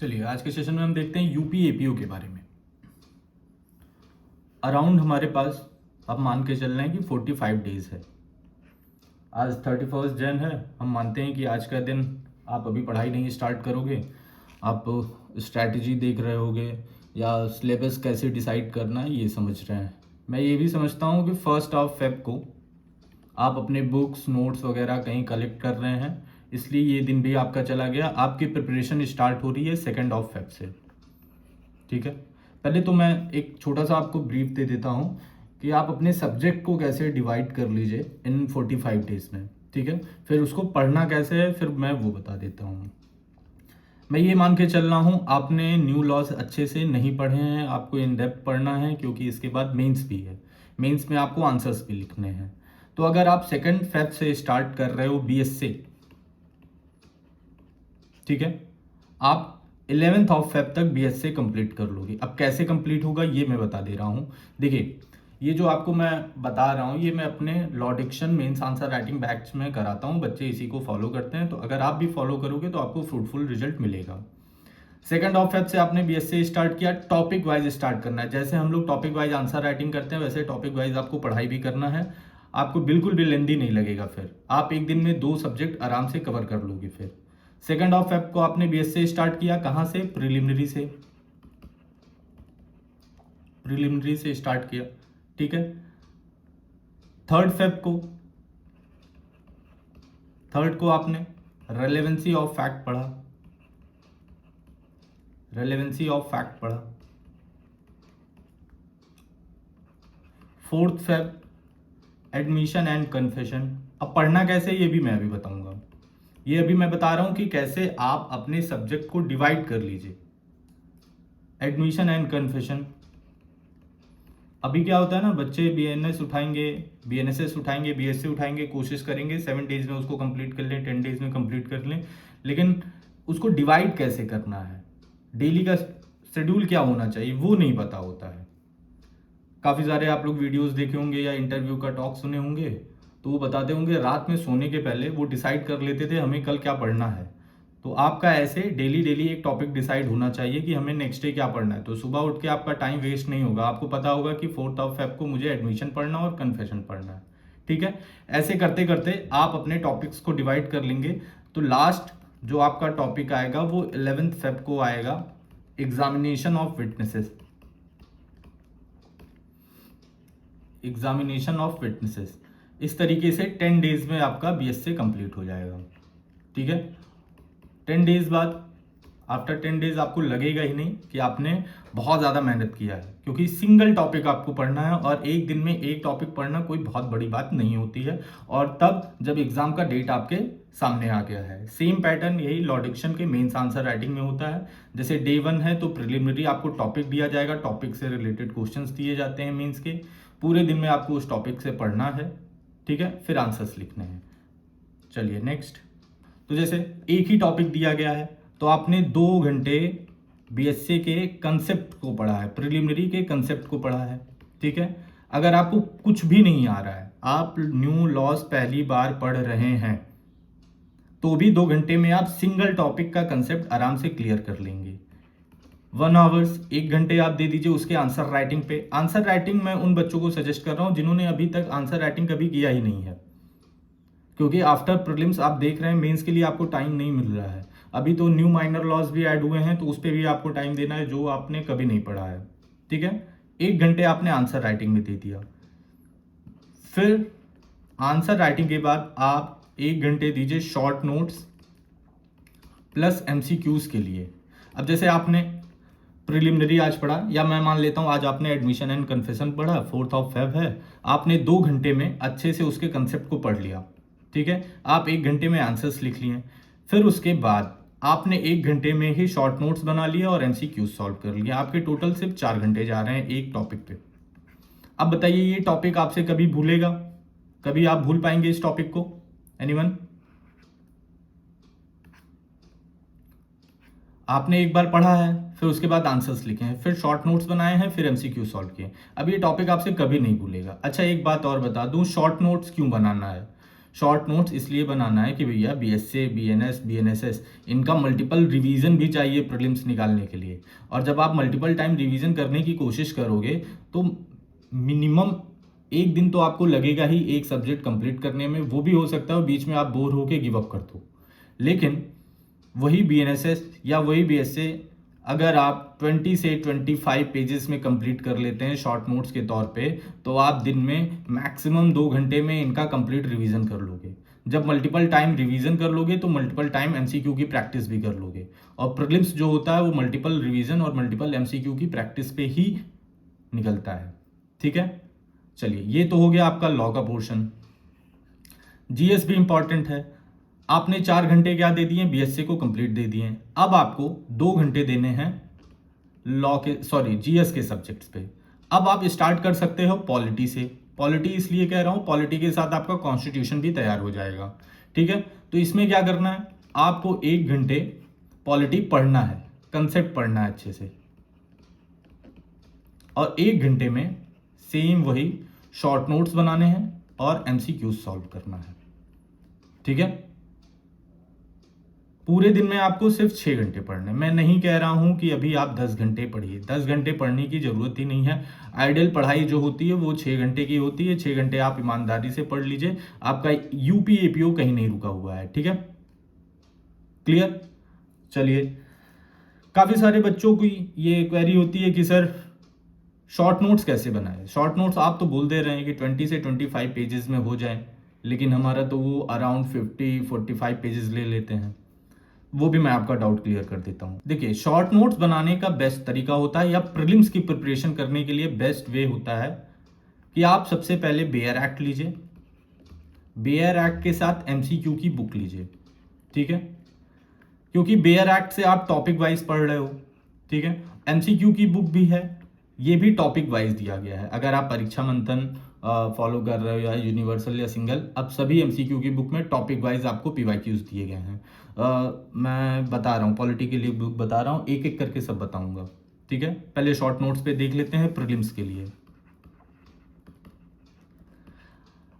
चलिए आज के सेशन में हम देखते हैं यूपी एपीओ के बारे में। अराउंड हमारे पास अब मान के चल रहे हैं कि 45 डेज है। आज 31 जन है। हम मानते हैं कि आज का दिन आप अभी पढ़ाई नहीं स्टार्ट करोगे, आप स्ट्रैटेजी देख रहे होगे या सिलेबस कैसे डिसाइड करना है ये समझ रहे हैं। मैं ये भी समझता हूँ कि 1 फेब को आप अपने बुक्स नोट्स वगैरह कहीं कलेक्ट कर रहे हैं, इसलिए ये दिन भी आपका चला गया। आपकी प्रिपरेशन स्टार्ट हो रही है 2 फेब से। ठीक है, पहले तो मैं एक छोटा सा आपको ब्रीफ दे देता हूँ कि आप अपने सब्जेक्ट को कैसे डिवाइड कर लीजिए इन 45 डेज में। ठीक है, फिर उसको पढ़ना कैसे है फिर मैं वो बता देता हूँ। मैं ये मान के चल रहा हूँ आपने न्यू लॉज अच्छे से नहीं पढ़े हैं, आपको इन डेप्थ पढ़ना है क्योंकि इसके बाद मेंस भी है। मेंस में आपको आंसर्स भी लिखने हैं। तो अगर आप 2 फेब से स्टार्ट कर रहे हो बीएससी, ठीक है, आप 11 फेब तक बीएससी कंप्लीट कर लोगे। अब कैसे कंप्लीट होगा ये मैं बता दे रहा हूँ। देखिए, ये जो आपको मैं बता रहा हूँ ये मैं अपने law diction mains answer writing batch में कराता हूँ। बच्चे इसी को फॉलो करते हैं, तो अगर आप भी फॉलो करोगे तो आपको फ्रूटफुल रिजल्ट मिलेगा। 2 फेब से आपने बीएससी स्टार्ट किया, टॉपिक वाइज स्टार्ट करना है। जैसे हम लोग टॉपिक वाइज आंसर राइटिंग करते हैं वैसे टॉपिक वाइज आपको पढ़ाई भी करना है। आपको बिल्कुल भी लेंदी नहीं लगेगा, फिर आप एक दिन में 2 सब्जेक्ट आराम से कवर कर लोगे। फिर 2 फेब को आपने बीएससी स्टार्ट किया, कहाँ से? प्रिलिमिनरी से। प्रिलिमिनरी से स्टार्ट किया, ठीक है। 3 को आपने रेलेवेंसी ऑफ फैक्ट पढ़ा, रेलेवेंसी ऑफ फैक्ट पढ़ा। 4 फेब एडमिशन एंड कन्फेशन। अब पढ़ना कैसे ये भी मैं अभी बताऊंगा। ये अभी मैं बता रहा हूं कि कैसे आप अपने सब्जेक्ट को डिवाइड कर लीजिए। एडमिशन एंड कन्फेशन, अभी क्या होता है ना, बच्चे बीएनएस उठाएंगे, बीएनएसएस उठाएंगे, बीएससी उठाएंगे, कोशिश करेंगे 7 डेज में उसको कंप्लीट कर लें, 10 डेज में कंप्लीट कर लें, लेकिन उसको डिवाइड कैसे करना है, डेली का शेड्यूल क्या होना चाहिए वो नहीं पता होता है। काफ़ी सारे आप लोग वीडियोस देखे होंगे या इंटरव्यू का टॉक सुने होंगे, तो वो बताते होंगे रात में सोने के पहले वो डिसाइड कर लेते थे हमें कल क्या पढ़ना है। तो आपका ऐसे डेली डेली एक टॉपिक डिसाइड होना चाहिए कि हमें नेक्स्ट डे क्या पढ़ना है। तो सुबह उठ के आपका टाइम वेस्ट नहीं होगा, आपको पता होगा कि 4 फेब को मुझे एडमिशन पढ़ना और कन्फेशन पढ़ना है। ठीक है, ऐसे करते करते आप अपने टॉपिक्स को डिवाइड कर लेंगे। तो लास्ट जो आपका टॉपिक आएगा वो 11 फेब को आएगा, examination of witnesses. Examination of witnesses. इस तरीके से 10 डेज में आपका बीएससी कंप्लीट हो जाएगा। ठीक है, 10 डेज बाद, आफ्टर 10 डेज आपको लगेगा ही नहीं कि आपने बहुत ज़्यादा मेहनत किया है, क्योंकि सिंगल टॉपिक आपको पढ़ना है और एक दिन में एक टॉपिक पढ़ना कोई बहुत बड़ी बात नहीं होती है। और तब जब एग्जाम का डेट आपके सामने आ गया है, सेम पैटर्न यही लॉ डिक्शन के मेंस आंसर राइटिंग में होता है। जैसे डे 1 है तो प्रिलिमिनरी आपको टॉपिक दिया जाएगा, टॉपिक से रिलेटेड क्वेश्चंस दिए जाते हैं मेंस के। पूरे दिन में आपको उस टॉपिक से पढ़ना है, ठीक है, फिर आंसर्स लिखने हैं। चलिए नेक्स्ट। तो जैसे एक ही टॉपिक दिया गया है तो आपने 2 घंटे बीएससी के कंसेप्ट को पढ़ा है, प्रिलिमिनरी के कंसेप्ट को पढ़ा है। ठीक है, अगर आपको कुछ भी नहीं आ रहा है, आप न्यू लॉज पहली बार पढ़ रहे हैं, तो भी 2 घंटे में आप सिंगल टॉपिक का कंसेप्ट आराम से क्लियर कर लेंगे। 1 आवर्स, 1 घंटे आप दे दीजिए उसके आंसर राइटिंग पे। आंसर राइटिंग मैं उन बच्चों को सजेस्ट कर रहा हूं जिन्होंने अभी तक आंसर राइटिंग कभी किया ही नहीं है, क्योंकि आफ्टर प्रीलिम्स आप देख रहे हैं मेंस के लिए आपको टाइम नहीं मिल रहा है। अभी तो न्यू माइनर लॉज भी ऐड हुए हैं तो उस पर भी आपको टाइम देना है जो आपने कभी नहीं पढ़ा है। ठीक है, 1 घंटे आपने आंसर राइटिंग में दे दिया। फिर आंसर राइटिंग के बाद आप 1 घंटे दीजिए शॉर्ट नोट्स प्लस एमसीक्यूज के लिए। अब जैसे आपने प्रिलिमिनरी आज पढ़ा, या मैं मान लेता हूं आज आपने एडमिशन एंड कन्फेशन पढ़ा, 4 फेब है, आपने 2 घंटे में अच्छे से उसके कंसेप्ट को पढ़ लिया। ठीक है, आप 1 घंटे में आंसर्स लिख लिए। फिर उसके बाद आपने 1 घंटे में ही शॉर्ट नोट्स बना लिए और एमसीक्यूज सॉल्व कर लिया। आपके टोटल सिर्फ 4 घंटे जा रहे हैं एक टॉपिक पे। अब बताइए ये टॉपिक आपसे कभी भूलेगा? कभी आप भूल पाएंगे इस टॉपिक को? एनीवन? आपने एक बार पढ़ा है, फिर उसके बाद आंसर्स लिखे हैं, फिर शॉर्ट नोट्स बनाए हैं, फिर एमसीक्यू सॉल्व किए। अब ये टॉपिक आपसे कभी नहीं भूलेगा। अच्छा एक बात और बता दूं, शॉर्ट नोट्स क्यों बनाना है? शॉर्ट नोट्स इसलिए बनाना है कि भैया बीएसए, बीएनएस, बीएनएसएस इनका मल्टीपल रिवीजन भी चाहिए प्रीलिम्स निकालने के लिए। और जब आप मल्टीपल टाइम रिवीजन करने की कोशिश करोगे तो मिनिमम एक दिन तो आपको लगेगा ही एक सब्जेक्ट कंप्लीट करने में। वो भी हो सकता है बीच में आप बोर होके गिव अप कर दो। लेकिन वही बीएनएसएस या वही बीएसए अगर आप 20 से 25 पेजेस में कंप्लीट कर लेते हैं शॉर्ट नोट्स के तौर पे, तो आप दिन में मैक्सिमम 2 घंटे में इनका कंप्लीट रिवीजन कर लोगे। जब मल्टीपल टाइम रिवीजन कर लोगे तो मल्टीपल टाइम एमसीक्यू की प्रैक्टिस भी कर लोगे। और प्रीलिम्स जो होता है वो मल्टीपल रिवीजन और मल्टीपल एमसीक्यू की प्रैक्टिस पे ही निकलता है। ठीक है, चलिए ये तो हो गया आपका लॉ का पोर्शन। जीएस भी इंपॉर्टेंट है। आपने 4 घंटे क्या दे दिए, बीएससी को कंप्लीट दे दिए। अब आपको 2 घंटे देने हैं लॉ के जीएस के सब्जेक्ट्स पे। अब आप स्टार्ट कर सकते हो पॉलिटी से। पॉलिटी इसलिए कह रहा हूं, पॉलिटी के साथ आपका कॉन्स्टिट्यूशन भी तैयार हो जाएगा। ठीक है, तो इसमें क्या करना है, आपको 1 घंटे पॉलिटी पढ़ना है, कंसेप्ट पढ़ना है अच्छे से, और 1 घंटे में सेम वही शॉर्ट नोट्स बनाने हैं और एमसीक्यूज सॉल्व करना है। ठीक है, पूरे दिन में आपको सिर्फ 6 घंटे पढ़ने। मैं नहीं कह रहा हूं कि अभी आप 10 घंटे पढ़िए, 10 घंटे पढ़ने की जरूरत ही नहीं है। आइडियल पढ़ाई जो होती है वो 6 घंटे की होती है। 6 घंटे आप ईमानदारी से पढ़ लीजिए, आपका यूपी एपीओ कहीं नहीं रुका हुआ है। ठीक है, क्लियर। चलिए, काफी सारे बच्चों की ये क्वेरी होती है कि सर शॉर्ट नोट्स कैसे बनाए। शॉर्ट नोट्स आप तो बोल दे रहे हैं कि 20 से 25 पेजेस में हो जाए, लेकिन हमारा तो वो अराउंड 50-45 पेजेस ले लेते हैं। वो भी मैं आपका डाउट क्लियर कर देता हूं। देखिए, शॉर्ट नोट्स बनाने का बेस्ट तरीका होता है या प्रीलिम्स की प्रिपरेशन करने के लिए बेस्ट वे होता है कि आप सबसे पहले बेयर एक्ट लीजिए। बेयर एक्ट के साथ एमसीक्यू की बुक लीजिए। ठीक है, क्योंकि बेयर एक्ट से आप टॉपिक वाइज पढ़ रहे हो। ठीक है, एमसीक्यू की बुक भी है, ये भी टॉपिक वाइज दिया गया है। अगर आप परीक्षा मंथन फॉलो कर रहे हो या यूनिवर्सल या सिंगल, अब सभी एमसीक्यू की बुक में टॉपिक वाइज आपको पीवाईक्यूज दिए गए हैं। मैं बता रहा हूँ, पॉलिटी के लिए बुक बता रहा हूँ, एक एक करके सब बताऊंगा। ठीक है, पहले शॉर्ट नोट्स पे देख लेते हैं प्रीलिम्स के लिए।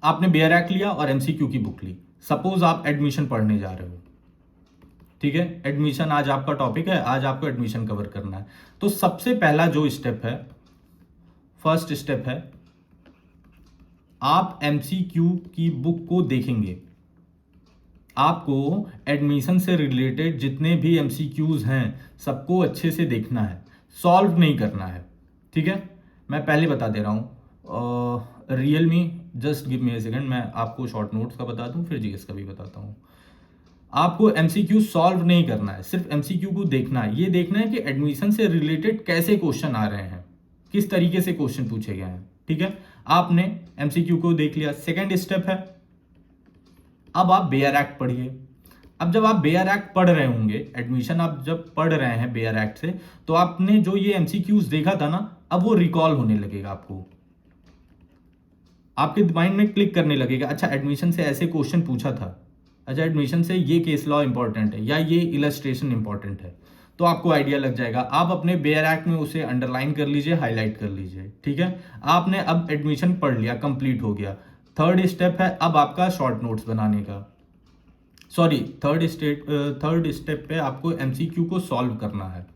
आपने बेयर एक्ट लिया और एमसीक्यू की बुक ली। सपोज आप एडमिशन पढ़ने जा रहे हो। ठीक है, एडमिशन आज आपका टॉपिक है, आज आपको एडमिशन कवर करना है। तो सबसे पहला जो स्टेप है, फर्स्ट स्टेप है, आप एमसीक्यू की बुक को देखेंगे। आपको एडमिशन से रिलेटेड जितने भी एमसीक्यूज हैं सबको अच्छे से देखना है, सॉल्व नहीं करना है। ठीक है, मैं पहले बता दे रहा हूँ, रियलमी, जस्ट गिव मी ए सेकंड, मैं आपको शॉर्ट नोट्स का बता दूं फिर जीएस का भी बताता हूँ। आपको एमसीक्यू सॉल्व नहीं करना है, सिर्फ एमसीक्यू को देखना है। ये देखना है कि एडमिशन से रिलेटेड कैसे क्वेश्चन आ रहे हैं, किस तरीके से क्वेश्चन पूछे गए हैं। ठीक है, आपने एमसीक्यू को देख लिया। सेकंड स्टेप है, अब आप बेयर एक्ट पढ़िए। अब जब आप बेयर एक्ट पढ़ रहे होंगे, एडमिशन आप जब पढ़ रहे हैं बेयर एक्ट से, तो आपने जो ये एमसीक्यूज देखा था ना, अब वो रिकॉल होने लगेगा आपको, आपके माइंड में क्लिक करने लगेगा। अच्छा, एडमिशन से ऐसे क्वेश्चन पूछा था, अच्छा एडमिशन से ये केस लॉ इंपॉर्टेंट है या ये इलस्ट्रेशन इंपॉर्टेंट है, तो आपको आइडिया लग जाएगा। आप अपने बेयर एक्ट में उसे अंडरलाइन कर लीजिए, हाईलाइट कर लीजिए। ठीक है, आपने अब एडमिशन पढ़ लिया, कंप्लीट हो गया। थर्ड स्टेप है अब आपका शॉर्ट नोट्स बनाने का। थर्ड स्टेप पे आपको एमसीक्यू को सॉल्व करना है।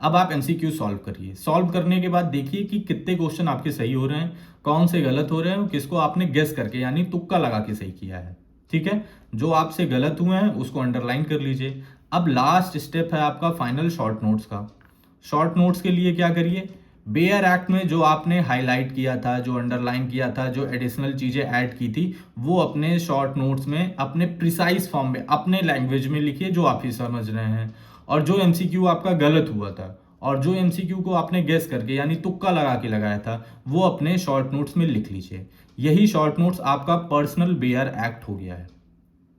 अब आप एमसीक्यू सॉल्व करिए। सॉल्व करने के बाद देखिए कि कितने क्वेश्चन आपके सही हो रहे हैं, कौन से गलत हो रहे हैं, किसको आपने गेस करके यानी तुक्का लगा के सही किया है। ठीक है, जो आपसे गलत हुए हैं उसको अंडरलाइन कर लीजिए। अब लास्ट स्टेप है आपका फाइनल शॉर्ट नोट्स का। शॉर्ट नोट्स के लिए क्या करिए, बेयर एक्ट में जो आपने हाईलाइट किया था, जो अंडरलाइन किया था, जो एडिशनल चीजें ऐड की थी, वो अपने शॉर्ट नोट्स में अपने प्रिसाइज फॉर्म में अपने लैंग्वेज में लिखिए जो आप ही समझ रहे हैं। और जो एमसीक्यू आपका गलत हुआ था और जो एमसीक्यू को आपने गेस करके यानी तुक्का लगा के लगाया था, वो अपने शॉर्ट नोट्स में लिख लीजिए। यही शॉर्ट नोट्स आपका पर्सनल बेयर एक्ट हो गया है।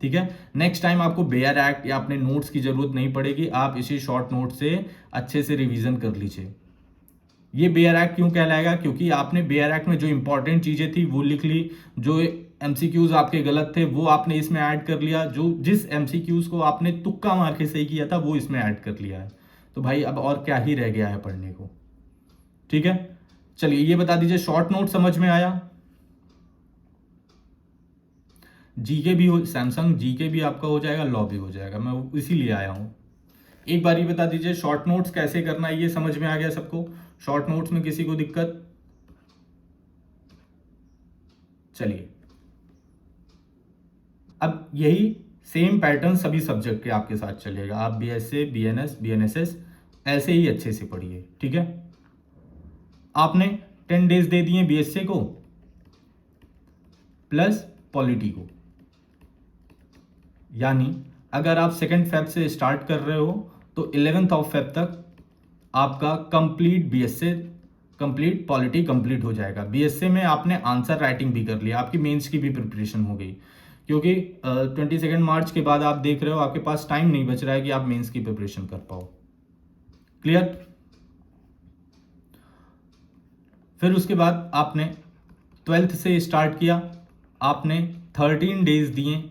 ठीक है, नेक्स्ट टाइम आपको बेयर एक्ट या अपने नोट्स की जरूरत नहीं पड़ेगी, आप इसी शॉर्ट नोट से अच्छे से रिवीजन कर लीजिए। ये बेयर एक्ट क्यों कहलाएगा, क्योंकि आपने बेयर एक्ट में जो इंपॉर्टेंट चीजें थी वो लिख ली, जो एमसीक्यूज आपके गलत थे वो आपने इसमें ऐड कर लिया, जो जिस एमसीक्यूज को आपने तुक्का मार के सही किया था वो इसमें ऐड कर लिया है। तो भाई अब और क्या ही रह गया है पढ़ने को। ठीक है, चलिए ये बता दीजिए शॉर्ट नोट समझ में आया। जीके भी हो, सैमसंग जीके भी आपका हो जाएगा, लॉ भी हो जाएगा। मैं इसीलिए आया हूँ। एक बार ये बता दीजिए शॉर्ट नोट्स कैसे करना है, ये समझ में आ गया सबको? शॉर्ट नोट्स में किसी को दिक्कत? चलिए, अब यही सेम पैटर्न सभी सब्जेक्ट के आपके साथ चलेगा। आप बीएसए, बीएनएस, बीएनएसएस ऐसे ही अच्छे से पढ़िए, ठीक है। आपने 10 डेज दे दिए बीएसए को प्लस पॉलिटी को, यानी अगर आप 2 फेब से स्टार्ट कर रहे हो तो 11 फेब तक आपका complete BSA, complete polity complete हो जाएगा। बीएसए में आपने आंसर राइटिंग भी कर लिया, आपकी मेंस की भी प्रिपरेशन हो गई, क्योंकि 22 मार्च के बाद आप देख रहे हो आपके पास टाइम नहीं बच रहा है कि आप मेंस की प्रिपरेशन कर पाओ। क्लियर? फिर उसके बाद आपने 12th से स्टार्ट किया, आपने 13 डेज दिए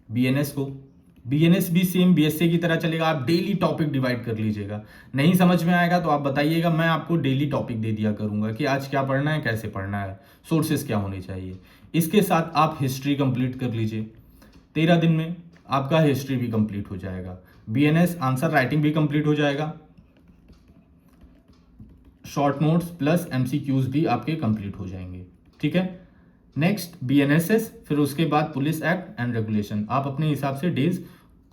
बीएनएस को। बीएनएस भी सेम बीएसए की तरह चलेगा, आप डेली टॉपिक डिवाइड कर लीजिएगा। नहीं समझ में आएगा तो आप बताइएगा, मैं आपको डेली टॉपिक दे दिया करूंगा कि आज क्या पढ़ना है, कैसे पढ़ना है, सोर्सेस क्या होने चाहिए। इसके साथ आप हिस्ट्री कंप्लीट कर लीजिए। 13 दिन में आपका हिस्ट्री भी कंप्लीट हो जाएगा, बीएनएस आंसर राइटिंग भी कंप्लीट हो जाएगा, शॉर्ट नोट्स प्लस एमसीक्यूज भी आपके कंप्लीट हो जाएंगे, ठीक है। नेक्स्ट बीएनएसएस, फिर उसके बाद पुलिस एक्ट एंड रेगुलेशन। आप अपने हिसाब से डेज,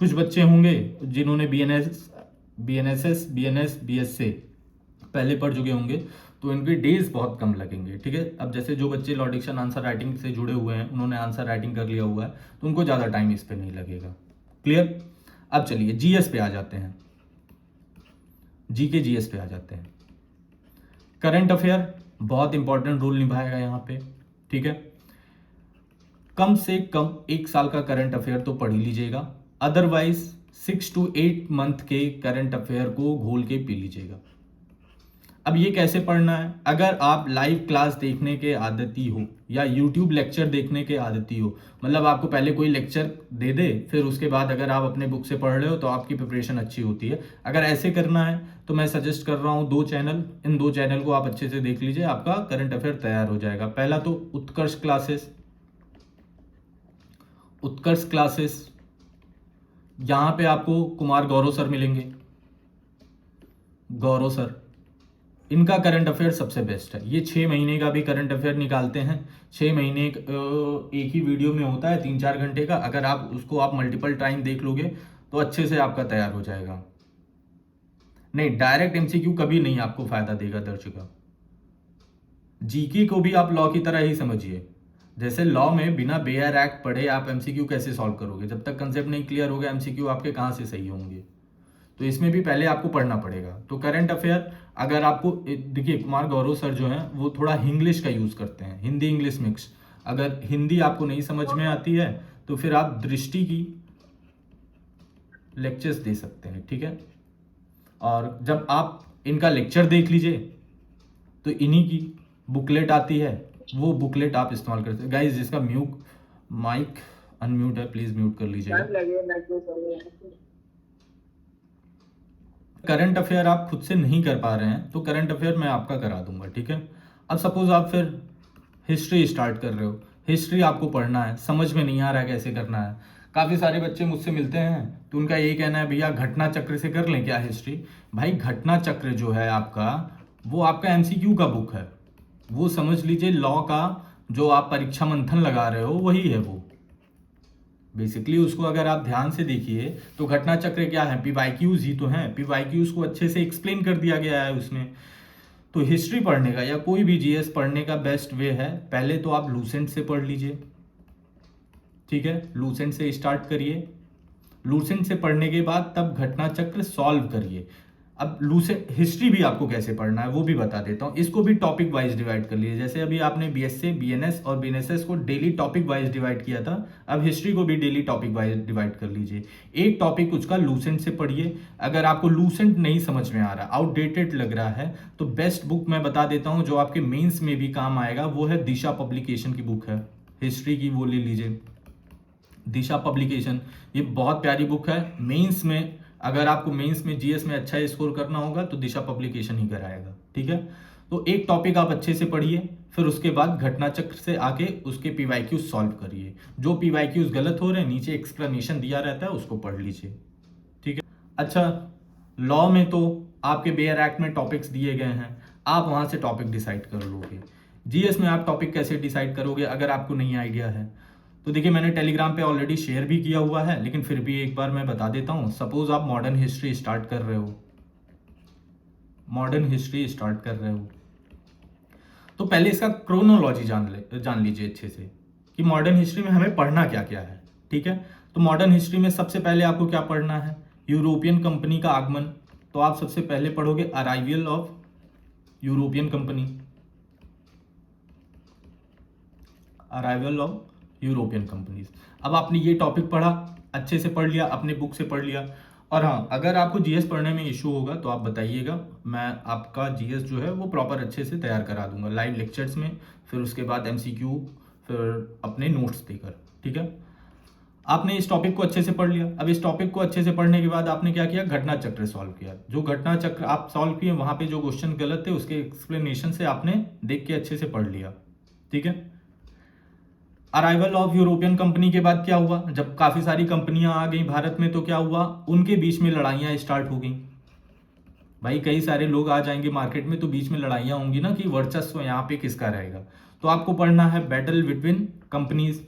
कुछ बच्चे होंगे जिन्होंने बीएनएसएस, बीएनएस, बीएसए पहले पढ़ चुके होंगे तो इनके डेज बहुत कम लगेंगे, ठीक है। अब जैसे जो बच्चे लॉ डिक्शन आंसर राइटिंग से जुड़े हुए हैं, उन्होंने आंसर राइटिंग कर लिया हुआ है, तो उनको ज़्यादा टाइम इस पर नहीं लगेगा। क्लियर? अब चलिए जीएस पे आ जाते हैं, जीके जीएस पे आ जाते हैं। करंट अफेयर बहुत इंपॉर्टेंट रोल निभाएगा यहाँ पे, ठीक है। कम से कम 1 साल का करंट अफेयर तो पढ़ ही लीजिएगा, अदरवाइज 6 to 8 मंथ के करंट अफेयर को घोल के पी लीजिएगा। अब ये कैसे पढ़ना है? अगर आप लाइव क्लास देखने के आदती हो या यूट्यूब लेक्चर देखने के आदती हो, मतलब आपको पहले कोई लेक्चर दे दे फिर उसके बाद अगर आप अपने बुक से पढ़ रहे हो तो आपकी प्रिपरेशन अच्छी होती है। अगर ऐसे करना है तो मैं सजेस्ट कर रहा हूँ 2 चैनल, इन 2 चैनल को आप अच्छे से देख लीजिए, आपका करंट अफेयर तैयार हो जाएगा। पहला तो उत्कर्ष क्लासेस, उत्कर्ष क्लासेस, यहाँ पे आपको कुमार गौरव सर मिलेंगे, गौरव सर, इनका करंट अफेयर सबसे बेस्ट है। ये 6 महीने का भी करंट अफेयर निकालते हैं, 6 महीने एक ही वीडियो में होता है 3-4 घंटे का। अगर आप उसको आप मल्टीपल टाइम देख लोगे तो अच्छे से आपका तैयार हो जाएगा। नहीं, डायरेक्ट एमसीक्यू कभी नहीं आपको फायदा देगा दर्शकों। जीके को भी आप लॉ की तरह ही समझिए, जैसे लॉ में बिना बेयर एक्ट पढ़े आप एमसीक्यू कैसे सॉल्व करोगे? जब तक कंसेप्ट नहीं क्लियर होगा एमसीक्यू आपके कहाँ से सही होंगे? तो इसमें भी पहले आपको पढ़ना पड़ेगा। तो करंट अफेयर अगर आपको, देखिए कुमार गौरव सर जो हैं वो थोड़ा इंग्लिश का यूज़ करते हैं, हिंदी इंग्लिश मिक्स। अगर हिंदी आपको नहीं समझ में आती है तो फिर आप दृष्टि की लेक्चर्स दे सकते हैं, ठीक है। और जब आप इनका लेक्चर देख लीजिए तो इन्हीं की बुकलेट आती है, वो बुकलेट आप इस्तेमाल करते हैं। गाइस जिसका माइक अनम्यूट है प्लीज म्यूट कर लीजिएगा। करंट अफेयर आप खुद से नहीं कर पा रहे हैं तो करंट अफेयर मैं आपका करा दूंगा, ठीक है। अब सपोज आप फिर हिस्ट्री स्टार्ट कर रहे हो, हिस्ट्री आपको पढ़ना है, समझ में नहीं आ रहा है कैसे करना है। काफ़ी सारे बच्चे मुझसे मिलते हैं तो उनका यही कहना है भैया घटना चक्र से कर लें क्या हिस्ट्री? भाई घटना चक्र जो है आपका, वो आपका एमसीक्यू का बुक है, वो समझ लीजिए लॉ का जो आप परीक्षा मंथन लगा रहे हो वही है वो। बेसिकली उसको अगर आप ध्यान से देखिए तो घटना चक्र क्या है, पीवाईक्यूज ही तो हैं, पीवाईक्यूज को अच्छे से एक्सप्लेन कर दिया गया है उसमें। तो हिस्ट्री पढ़ने का या कोई भी जीएस पढ़ने का बेस्ट वे है, पहले तो आप लूसेंट से पढ़ लीजिए, ठीक है। लूसेंट से स्टार्ट करिए, लूसेंट से पढ़ने के बाद तब घटना चक्र सॉल्व करिए। अब लूसेंट हिस्ट्री भी आपको कैसे पढ़ना है वो भी बता देता हूँ। इसको भी टॉपिक वाइज डिवाइड कर लीजिए, जैसे अभी आपने बीएसए, बीएनएस और बीएनएसएस को डेली टॉपिक वाइज डिवाइड किया था, अब हिस्ट्री को भी डेली टॉपिक वाइज डिवाइड कर लीजिए। एक टॉपिक उसका लूसेंट से पढ़िए। अगर आपको लूसेंट नहीं समझ में आ रहा, आउटडेटेड लग रहा है, तो बेस्ट बुक मैं बता देता हूँ जो आपके मेंस में भी काम आएगा, वो है दिशा पब्लिकेशन की बुक है हिस्ट्री की, वो ले लीजिए दिशा पब्लिकेशन। ये बहुत प्यारी बुक है, मेंस में अगर आपको मेंस में जीएस में अच्छा स्कोर करना होगा तो दिशा पब्लिकेशन ही कराएगा, ठीक है। तो एक टॉपिक आप अच्छे से पढ़िए, फिर उसके बाद घटना चक्र से आके उसके पीवाईक्यूज सॉल्व करिए। जो पीवाईक्यूज गलत हो रहे हैं नीचे एक्सप्लेनेशन दिया रहता है, उसको पढ़ लीजिए। ठीक है। अच्छा, लॉ में तो आपके बेयर एक्ट में टॉपिक्स दिए गए हैं, आप वहां से टॉपिक डिसाइड कर लोगे। जीएस में आप टॉपिक कैसे डिसाइड करोगे अगर आपको नहीं आइडिया है तो देखिए, मैंने टेलीग्राम पे ऑलरेडी शेयर भी किया हुआ है, लेकिन फिर भी एक बार मैं बता देता हूँ। सपोज आप मॉडर्न हिस्ट्री स्टार्ट कर रहे हो, तो पहले इसका क्रोनोलॉजी जान लीजिए अच्छे से कि मॉडर्न हिस्ट्री में हमें पढ़ना क्या क्या है। ठीक है, तो मॉडर्न हिस्ट्री में सबसे पहले आपको क्या पढ़ना है? यूरोपियन कंपनी का आगमन। तो आप सबसे पहले पढ़ोगे arrival of European company, arrival of European companies. अब आपने ये टॉपिक पढ़ा, अच्छे से पढ़ लिया, अपने बुक से पढ़ लिया। और हाँ, अगर आपको जीएस पढ़ने में इशू होगा तो आप बताइएगा, मैं आपका जीएस जो है वो प्रॉपर अच्छे से तैयार करा दूंगा लाइव लेक्चर्स में, फिर उसके बाद एमसीक्यू, फिर अपने नोट्स देकर। ठीक है, आपने इस टॉपिक को अच्छे से पढ़ लिया। अब इस टॉपिक को अच्छे से पढ़ने के बाद आपने क्या किया? घटना चक्र सॉल्व किया। जो घटना चक्र आप सॉल्व किए वहां पे जो क्वेश्चन गलत थे उसके एक्सप्लेनेशन से आपने देख के अच्छे से पढ़ लिया। ठीक है, अराइवल ऑफ यूरोपियन कंपनी के बाद क्या हुआ? जब काफी सारी कंपनियां आ गई भारत में तो क्या हुआ? उनके बीच में लड़ाइयां स्टार्ट हो गई। भाई कई सारे लोग आ जाएंगे मार्केट में तो बीच में लड़ाइयां होंगी ना कि वर्चस्व यहाँ पे किसका रहेगा। तो आपको पढ़ना है बैटल बिटवीन कंपनीज।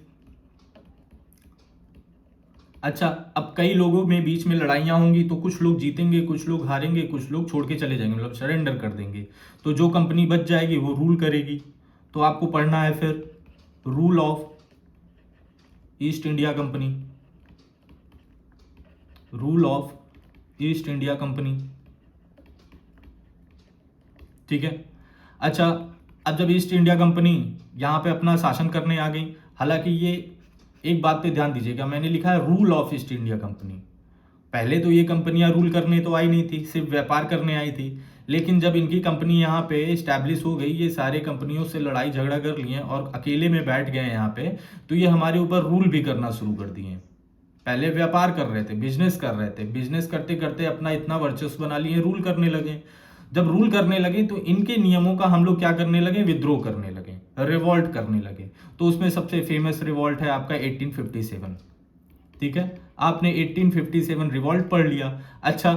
अच्छा, अब कई लोगों में बीच में लड़ाइयां होंगी तो कुछ लोग जीतेंगे, कुछ लोग हारेंगे, कुछ लोग छोड़ के चले जाएंगे, मतलब सरेंडर कर देंगे। तो जो कंपनी बच जाएगी वो रूल करेगी। तो आपको पढ़ना है फिर rule of east India company, rule of east India company. ठीक है, अच्छा, अब जब ईस्ट इंडिया कंपनी यहां पे अपना शासन करने आ गई, हालांकि ये एक बात पे ध्यान दीजिएगा, मैंने लिखा है rule of east India company. पहले तो ये कंपनियां रूल करने तो आई नहीं थी, सिर्फ व्यापार करने आई थी। लेकिन जब इनकी कंपनी यहाँ पे इस्टेब्लिश हो गई, ये सारे कंपनियों से लड़ाई झगड़ा कर लिए और अकेले में बैठ गए यहाँ पे, तो ये हमारे ऊपर रूल भी करना शुरू कर दिए। पहले व्यापार कर रहे थे, बिजनेस कर रहे थे, बिजनेस करते करते अपना इतना वर्चस्व बना लिए, रूल करने लगे। जब रूल करने लगे तो इनके नियमों का हम लोग क्या करने लगे? विद्रोह करने लगे, रिवॉल्ट करने लगे। तो उसमें सबसे फेमस रिवॉल्ट है आपका 1857। ठीक है, आपने 1857 रिवॉल्ट पढ़ लिया। अच्छा,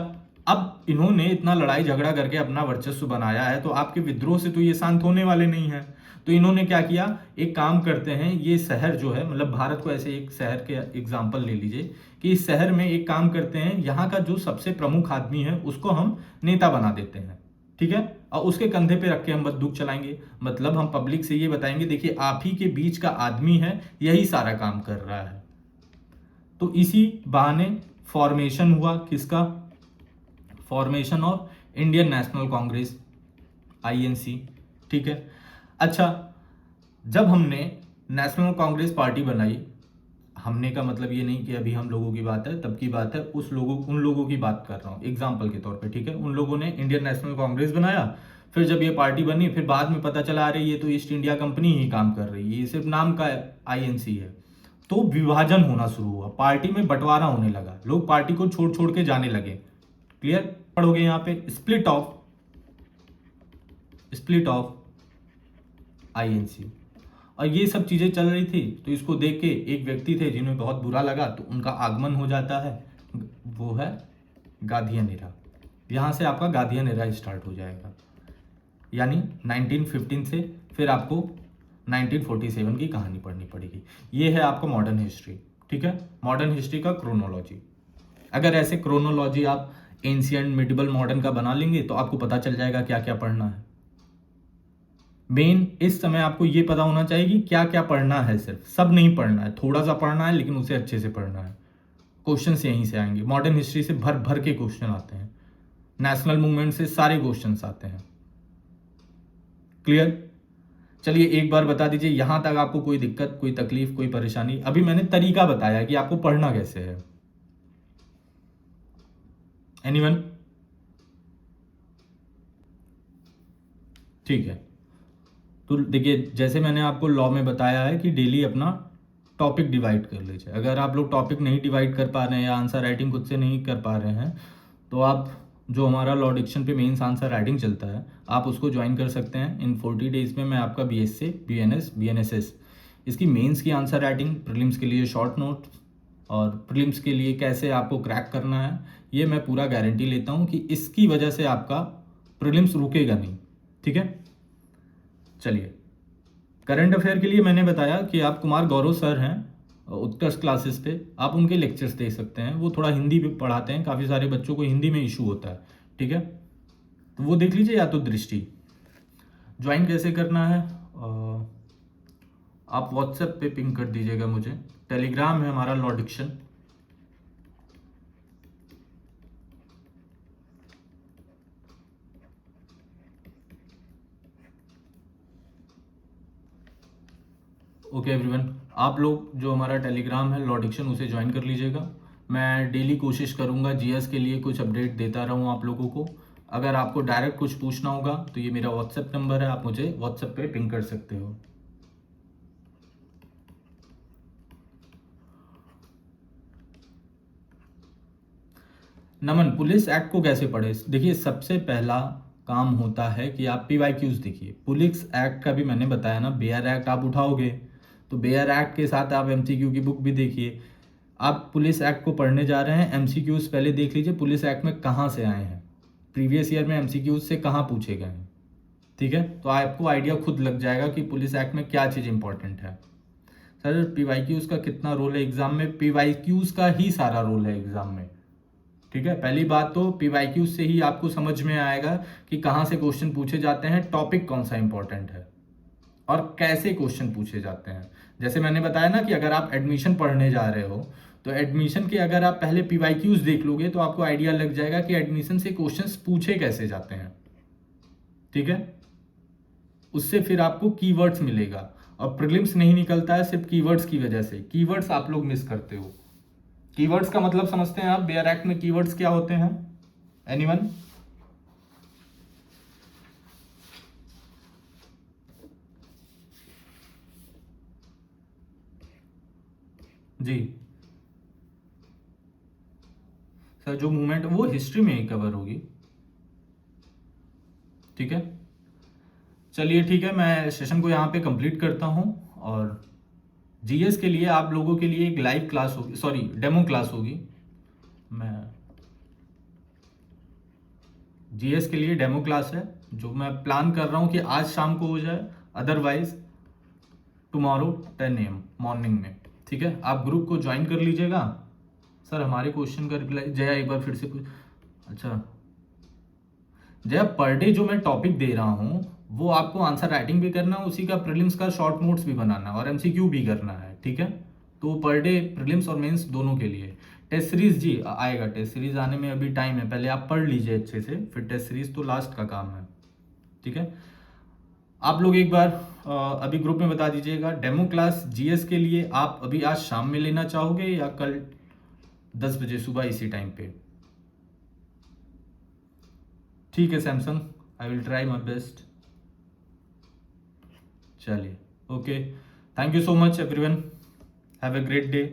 अब इन्होंने इतना लड़ाई झगड़ा करके अपना वर्चस्व बनाया है, तो आपके विद्रोह से तो ये शांत होने वाले नहीं है। तो इन्होंने क्या किया? एक काम करते हैं, ये शहर जो है, मतलब भारत को ऐसे एक शहर के एग्जाम्पल ले लीजिए कि इस शहर में एक काम करते हैं, यहाँ का जो सबसे प्रमुख आदमी है उसको हम नेता बना देते हैं। ठीक है, और उसके कंधे पे रख के हम बंदूक चलाएंगे। मतलब हम पब्लिक से ये बताएंगे, देखिए आप ही के बीच का आदमी है, यही सारा काम कर रहा है। तो इसी बहाने फॉर्मेशन हुआ किसका? Formation of Indian national Congress, INC. ठीक है, अच्छा, जब हमने नेशनल कांग्रेस पार्टी बनाई, हमने का मतलब ये नहीं कि अभी हम लोगों की बात है, तब की बात है, उन लोगों की बात कर रहा हूँ एग्जाम्पल के तौर पे। ठीक है, उन लोगों ने इंडियन नेशनल कांग्रेस बनाया, फिर जब ये पार्टी बनी, फिर बाद में पता चला अरे ये तो ईस्ट इंडिया कंपनी ही काम कर रही है, ये सिर्फ नाम का आईएनसी है। तो विभाजन होना शुरू हुआ, पार्टी में बंटवारा होने लगा, लोग पार्टी को छोड़ छोड़ के जाने लगे। क्लियर? पढ़ोगे यहाँ पे स्प्लिट ऑफ आईएनसी। और ये सब चीजें चल रही थी, तो इसको देख के एक व्यक्ति थे जिन्हें बहुत बुरा लगा, तो उनका आगमन हो जाता है, वो है गांधीयन एरा। यहां से आपका गांधीयन एरा स्टार्ट हो जाएगा, यानी 1915 से फिर आपको 1947 की कहानी पढ़नी पड़ेगी। ये है आपका मॉडर्न हिस्ट्री। ठीक है, मॉडर्न हिस्ट्री का क्रोनोलॉजी। अगर ऐसे क्रोनोलॉजी आप एंशिएंट, मिडिवल, मॉडर्न का बना लेंगे तो आपको पता चल जाएगा क्या क्या पढ़ना है। मेन इस समय आपको ये पता होना चाहिए कि क्या क्या पढ़ना है, सिर्फ सब नहीं पढ़ना है, थोड़ा सा पढ़ना है, लेकिन उसे अच्छे से पढ़ना है। क्वेश्चन यहीं से आएंगे, मॉडर्न हिस्ट्री से भर भर के क्वेश्चन आते हैं, नेशनल मूवमेंट से सारे क्वेश्चन आते हैं। क्लियर? चलिए एक बार बता दीजिए, यहां तक आपको कोई दिक्कत, कोई तकलीफ, कोई परेशानी? अभी मैंने तरीका बताया कि आपको पढ़ना कैसे है। एनीवन? ठीक है, तो देखिए जैसे मैंने आपको लॉ में बताया है कि डेली अपना टॉपिक डिवाइड कर लीजिए। अगर आप लोग टॉपिक नहीं डिवाइड कर पा रहे हैं या आंसर राइटिंग खुद से नहीं कर पा रहे हैं तो आप जो हमारा लॉ डिक्शन पे मेंस आंसर राइटिंग चलता है, आप उसको ज्वाइन कर सकते हैं। इन 40 डेज में मैं आपका BSc, BNS, BNSS इसकी मेंस की आंसर राइटिंग, प्रीलिम्स के लिए शॉर्ट नोट्स और प्रीलिम्स के लिए कैसे आपको क्रैक करना है, ये मैं पूरा गारंटी लेता हूँ कि इसकी वजह से आपका प्रीलिम्स रुकेगा नहीं। ठीक है, चलिए करंट अफेयर के लिए मैंने बताया कि आप कुमार गौरव सर हैं उत्कर्ष क्लासेस पे, आप उनके लेक्चर्स देख सकते हैं। वो थोड़ा हिंदी भी पढ़ाते हैं, काफ़ी सारे बच्चों को हिंदी में इशू होता है। ठीक है, तो वो देख लीजिए, या तो दृष्टि। ज्वाइन कैसे करना है, आप व्हाट्सएप पे पिंग कर दीजिएगा मुझे। टेलीग्राम है हमारा लॉ डिक्शन। ओके एवरीवन, आप लोग जो हमारा टेलीग्राम है लॉ डिक्शन उसे ज्वाइन कर लीजिएगा। मैं डेली कोशिश करूंगा जीएस के लिए कुछ अपडेट देता रहूं आप लोगों को। अगर आपको डायरेक्ट कुछ पूछना होगा तो ये मेरा व्हाट्सएप नंबर है, आप मुझे व्हाट्सएप पे पिंग कर सकते हो। नमन, पुलिस एक्ट को कैसे पढ़े? देखिए, सबसे पहला काम होता है कि आप PYQs देखिए। पुलिस एक्ट का भी मैंने बताया ना, बेयर एक्ट आप उठाओगे तो बेयर एक्ट के साथ आप MCQ की बुक भी देखिए। आप पुलिस एक्ट को पढ़ने जा रहे हैं, MCQs पहले देख लीजिए पुलिस एक्ट में कहाँ से आए हैं, प्रीवियस ईयर में MCQs से कहाँ पूछे गए हैं। ठीक है, तो आपको आइडिया खुद लग जाएगा कि पुलिस एक्ट में क्या चीज़ इंपॉर्टेंट है। सर PYQs का कितना रोल है एग्जाम में? PYQs का ही सारा रोल है एग्जाम में। ठीक है, पहली बात तो PYQ से ही आपको समझ में आएगा कि कहाँ से क्वेश्चन पूछे जाते हैं, टॉपिक कौन सा इंपॉर्टेंट है और कैसे क्वेश्चन पूछे जाते हैं। जैसे मैंने बताया ना कि अगर आप एडमिशन पढ़ने जा रहे हो तो एडमिशन के अगर आप पहले PYQs देख लोगे तो आपको आइडिया लग जाएगा कि एडमिशन से क्वेश्चंस पूछे कैसे जाते हैं। ठीक है, उससे फिर आपको कीवर्ड्स मिलेगा और प्रीलिम्स नहीं निकलता है सिर्फ कीवर्ड्स की वजह से। कीवर्ड्स आप लोग मिस करते हो। कीवर्ड्स का मतलब समझते हैं आप? बेयर एक्ट में कीवर्ड्स क्या होते हैं? एनीवन? जी सर, जो मूवमेंट वो हिस्ट्री में ही कवर होगी। ठीक है, चलिए ठीक है, मैं सेशन को यहाँ पे कंप्लीट करता हूँ। और जीएस के लिए आप लोगों के लिए एक लाइव क्लास होगी, सॉरी डेमो क्लास होगी। मैं जीएस के लिए डेमो क्लास है जो मैं प्लान कर रहा हूँ कि आज शाम को हो जाए, अदरवाइज टुमारो 10 AM मॉर्निंग में। ठीक है, आप ग्रुप को ज्वाइन कर लीजिएगा। सर हमारे क्वेश्चन का रिप्लाई जया एक बार फिर से पूछ। अच्छा जया, पर डे जो मैं टॉपिक दे रहा हूँ वो आपको आंसर राइटिंग भी करना है, उसी का प्रीलिम्स का शॉर्ट नोट्स भी बनाना है और MCQ भी करना है। ठीक है, तो पर डे प्रीलिम्स और मेंस दोनों के लिए। टेस्ट सीरीज जी आएगा, टेस्ट सीरीज आने में अभी टाइम है, पहले आप पढ़ लीजिए अच्छे से, फिर टेस्ट सीरीज तो लास्ट का काम है। ठीक है, आप लोग एक बार अभी ग्रुप में बता दीजिएगा डेमो क्लास जीएस के लिए आप अभी आज शाम में लेना चाहोगे या कल 10 बजे सुबह इसी टाइम पे? ठीक है Samsung, I will try my best. चलिए okay, thank you so much everyone, have a great day.